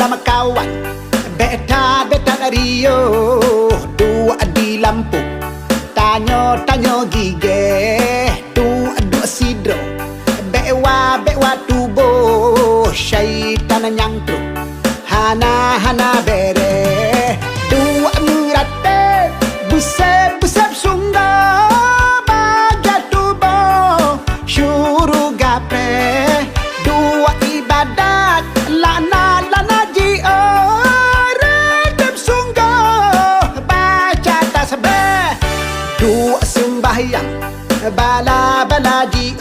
lama kawan beta Rio dua di Lampung tanyo gige dua sidro bewa tubo syaitan nyangtru hana bere dua murate busep sungga baga tubo syuru gape dua ibadat lana ji redep sungga baca tasbih dua sembahyang bala ji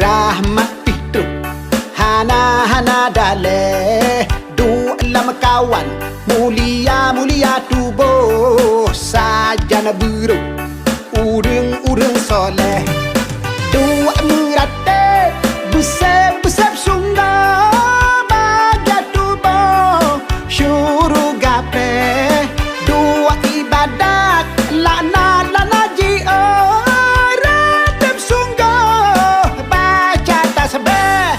rahmat itu hana dale dua lama kawan mulia tubuh sajana biru urung soleh dua murate busep sungga baga tubuh syuru gape dua ibadat lana ji redep sungga baca tasbih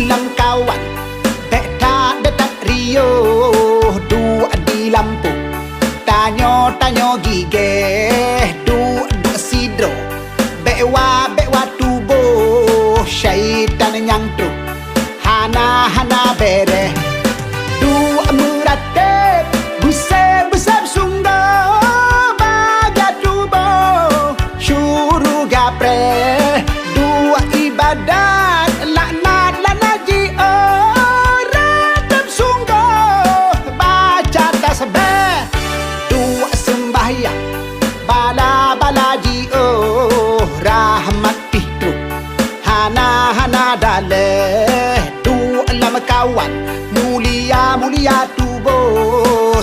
lang kawan beta Rio dua di Lampung tanyo gige dua sidro bewa tubo syaitan nyangtru hana bere dua murate busep sungga baga tubo syuru gapre dua ibadat lana ji redep sungga baca tasbih dua sembahyang bala ji rahmat itu hana dale dua lama kawan mulia tubuh